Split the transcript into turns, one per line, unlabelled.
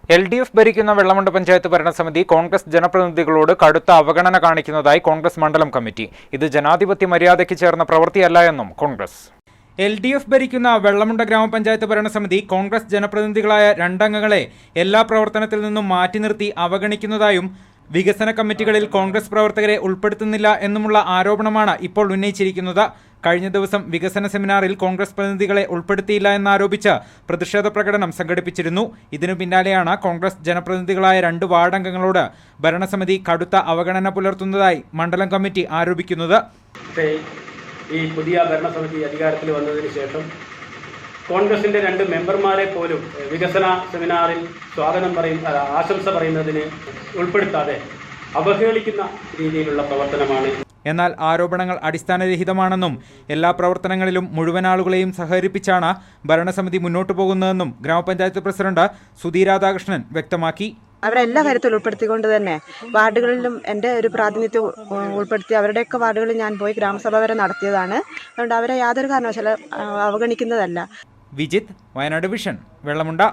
LDF ഭരിക്കുന്ന വെള്ളമുണ്ട പഞ്ചായത്ത് ഭരണസമിതി കോൺഗ്രസ് ജനപ്രതിനിധികളോട് കടുത്ത അവഗണന കാണിക്കുന്നതായി കോൺഗ്രസ് മണ്ഡലം കമ്മിറ്റി. ഇത് ജനാധിപത്യ മര്യാദയ്ക്ക് ചേർന്ന പ്രവൃത്തിയല്ല എന്നും കോൺഗ്രസ്. LDF ഭരിക്കുന്ന വെള്ളമുണ്ട ഗ്രാമപഞ്ചായത്ത് ഭരണസമിതി കോൺഗ്രസ് ജനപ്രതിനിധികളായ 2 അംഗങ്ങളെ എല്ലാ പ്രവർത്തനത്തിൽ നിന്നും മാറ്റി നിർത്തി അവഗണിക്കുന്നതായും വികസന കമ്മിറ്റികളിൽ കോൺഗ്രസ് പ്രവർത്തകരെ ഉൾപ്പെടുത്തുന്നില്ല എന്നുമുള്ള ആരോപണമാണ് ഇപ്പോൾ ഉന്നയിച്ചിരിക്കുന്നത്. കഴിഞ്ഞ ദിവസം വികസന സെമിനാറിൽ കോൺഗ്രസ് പ്രതിനിധികളെ ഉൾപ്പെടുത്തിയില്ല എന്നാരോപിച്ച് പ്രതിഷേധ പ്രകടനം സംഘടിപ്പിച്ചിരുന്നു. ഇതിനു പിന്നാലെയാണ് കോൺഗ്രസ് ജനപ്രതിനിധികളായ 2 വാർഡ് അംഗങ്ങളോട് ഭരണസമിതി കടുത്ത അവഗണന പുലർത്തുന്നതായി മണ്ഡലം കമ്മിറ്റി ആരോപിക്കുന്നത്.
ഈ പുതിയ ഭരണസമിതി അധികാരത്തിൽ വന്നതിന് ശേഷം കോൺഗ്രസിന്റെ 2 മെമ്പർമാരെ പോലും വികസന സെമിനാറിൽ ആശംസ പറയുന്നതിന് ഉൾപ്പെടുത്താതെ അവഹേളിക്കുന്ന രീതിയിലുള്ള പ്രവർത്തനമാണ്.
എന്നാൽ ആരോപണങ്ങൾ അടിസ്ഥാനരഹിതമാണെന്നും എല്ലാ പ്രവർത്തനങ്ങളിലും മുഴുവൻ ആളുകളെയും സഹകരിപ്പിച്ചാണ് ഭരണസമിതി മുന്നോട്ടു പോകുന്നതെന്നും ഗ്രാമപഞ്ചായത്ത് പ്രസിഡന്റ് സുധി രാധാകൃഷ്ണൻ വ്യക്തമാക്കി.
അവരെല്ലാ കാര്യത്തിലും ഉൾപ്പെടുത്തിക്കൊണ്ട് തന്നെ വാർഡുകളിലും എൻ്റെ ഒരു പ്രാതിനിധ്യം ഉൾപ്പെടുത്തി അവരുടെയൊക്കെ വാർഡുകളിൽ ഞാൻ പോയി ഗ്രാമസഭ വരെ നടത്തിയതാണ്. അതുകൊണ്ട് അവരെ യാതൊരു കാരണവശാലും അവഗണിക്കുന്നതല്ല.
വിജിത്ത്, വയനാട് വിഷൻ, വെള്ളമുണ്ട.